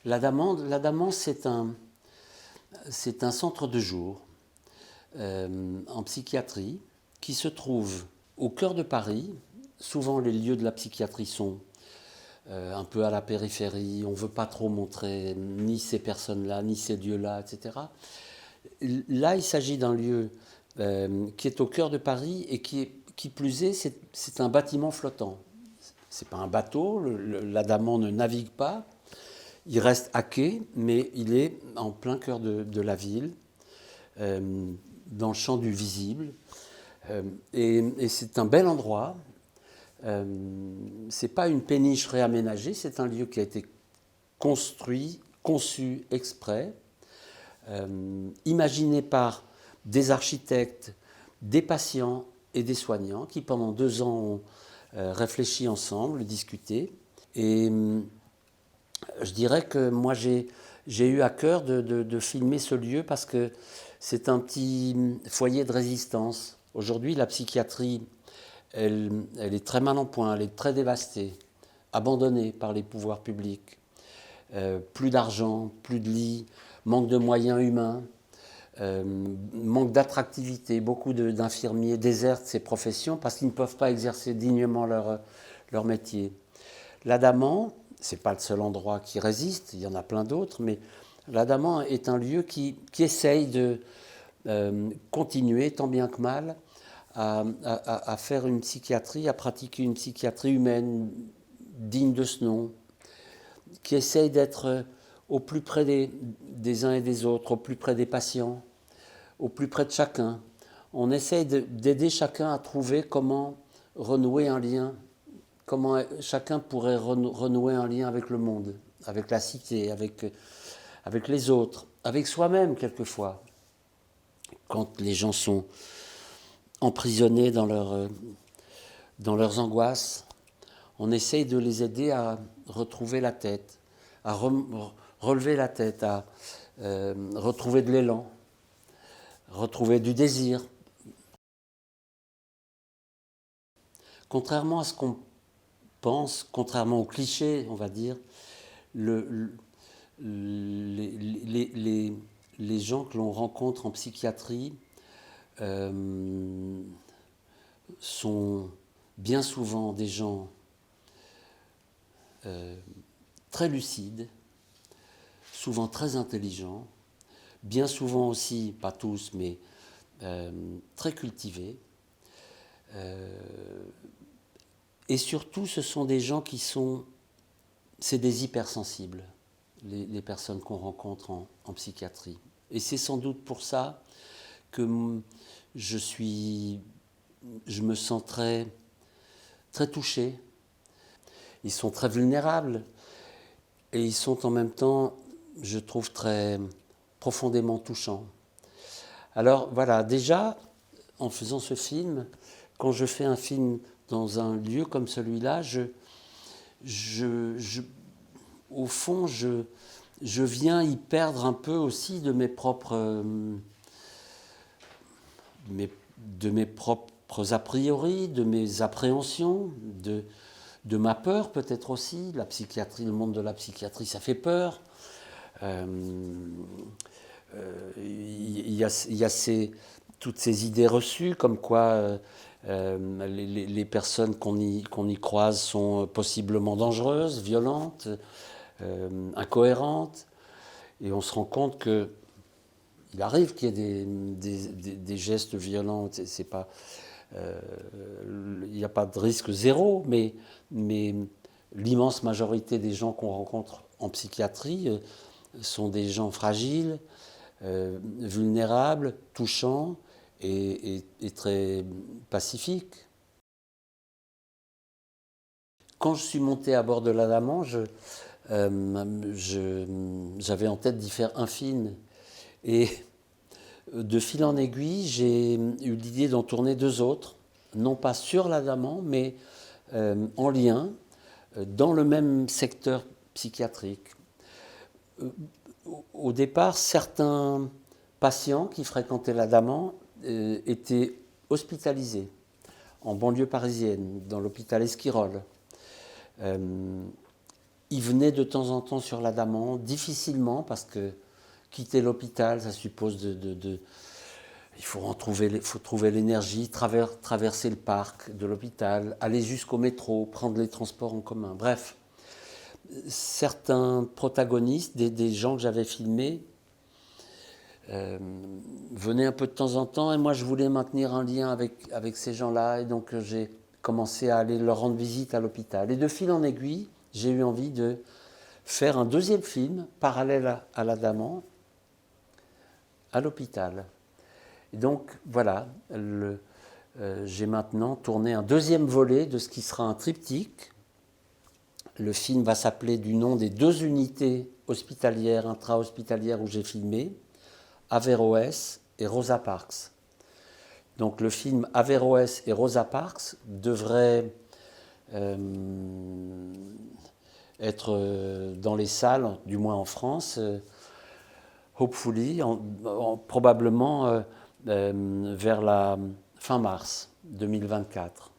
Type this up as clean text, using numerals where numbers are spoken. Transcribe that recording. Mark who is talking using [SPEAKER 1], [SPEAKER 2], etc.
[SPEAKER 1] L'Adamant, c'est un centre de jour en psychiatrie qui se trouve au cœur de Paris. Souvent, les lieux de la psychiatrie sont un peu à la périphérie. On ne veut pas trop montrer ni ces personnes-là, ni ces lieux-là, etc. Là, il s'agit d'un lieu qui est au cœur de Paris et qui plus est, c'est un bâtiment flottant. C'est pas un bateau, l'Adamant ne navigue pas. Il reste à quai, mais il est en plein cœur de la ville, dans le champ du visible. Et c'est un bel endroit. C'est pas une péniche réaménagée, c'est un lieu qui a été construit, conçu exprès, imaginé par des architectes, des patients et des soignants qui pendant 2 ans ont réfléchi ensemble, discuté. Et je dirais que moi j'ai eu à cœur de filmer ce lieu parce que c'est un petit foyer de résistance. Aujourd'hui, la psychiatrie, elle est très mal en point, elle est très dévastée, abandonnée par les pouvoirs publics. Plus d'argent, plus de lits, manque de moyens humains, manque d'attractivité. Beaucoup d'infirmiers désertent ces professions parce qu'ils ne peuvent pas exercer dignement leur métier. L'Adamant, ce n'est pas le seul endroit qui résiste, il y en a plein d'autres, mais l'Adamant est un lieu qui essaye de continuer, tant bien que mal, à faire une psychiatrie, à pratiquer une psychiatrie humaine, digne de ce nom, qui essaye d'être au plus près des uns et des autres, au plus près des patients, au plus près de chacun. On essaye d'aider chacun à trouver comment renouer un lien, comment chacun pourrait renouer un lien avec le monde, avec la cité, avec les autres, avec soi-même quelquefois. Quand les gens sont emprisonnés dans leurs angoisses, on essaye de les aider à retrouver la tête, à relever la tête, à retrouver de l'élan, retrouver du désir. Contrairement à ce qu'on pense, contrairement aux clichés, on va dire, les gens que l'on rencontre en psychiatrie sont bien souvent des gens très lucides, souvent très intelligents, bien souvent aussi, pas tous, mais très cultivés. Et surtout, ce sont des gens c'est des hypersensibles, les personnes qu'on rencontre en psychiatrie. Et c'est sans doute pour ça que je me sens très, très touché. Ils sont très vulnérables et ils sont en même temps, je trouve, très profondément touchants. Alors voilà, déjà, en faisant ce film, quand je fais un film dans un lieu comme celui-là, au fond, je viens y perdre un peu aussi de mes propres a priori, de mes appréhensions, de ma peur peut-être aussi. La psychiatrie, le monde de la psychiatrie, ça fait peur. Il y a toutes ces idées reçues comme quoi les personnes qu'on y croise sont possiblement dangereuses, violentes, incohérentes. Et on se rend compte que il arrive qu'il y ait des gestes violents. C'est pas, il n'y a pas de risque zéro, mais l'immense majorité des gens qu'on rencontre en psychiatrie sont des gens fragiles, vulnérables, touchants et très pacifiques. Quand je suis monté à bord de l'Adamant, j'avais en tête d'y faire un film. Et de fil en aiguille, j'ai eu l'idée d'en tourner 2 autres, non pas sur l'Adamant, mais en lien, dans le même secteur psychiatrique. Au départ, certains patients qui fréquentaient l'Adamant étaient hospitalisés en banlieue parisienne, dans l'hôpital Esquirol. il venait de temps en temps sur l'Adamant, difficilement, parce que quitter l'hôpital, ça suppose il faut trouver l'énergie, traverser le parc de l'hôpital, aller jusqu'au métro, prendre les transports en commun. Bref, certains protagonistes, des gens que j'avais filmés, venaient un peu de temps en temps, et moi je voulais maintenir un lien avec ces gens-là, et donc j'ai commencé à aller leur rendre visite à l'hôpital. Et de fil en aiguille, j'ai eu envie de faire un deuxième film parallèle à l'Adamant, à l'hôpital. Et donc voilà, j'ai maintenant tourné un deuxième volet de ce qui sera un triptyque. Le film va s'appeler du nom des 2 unités hospitalières, intra-hospitalières où j'ai filmé, Averroès et Rosa Parks. Donc le film Averroès et Rosa Parks devrait être dans les salles, du moins en France, hopefully, probablement vers la fin mars 2024.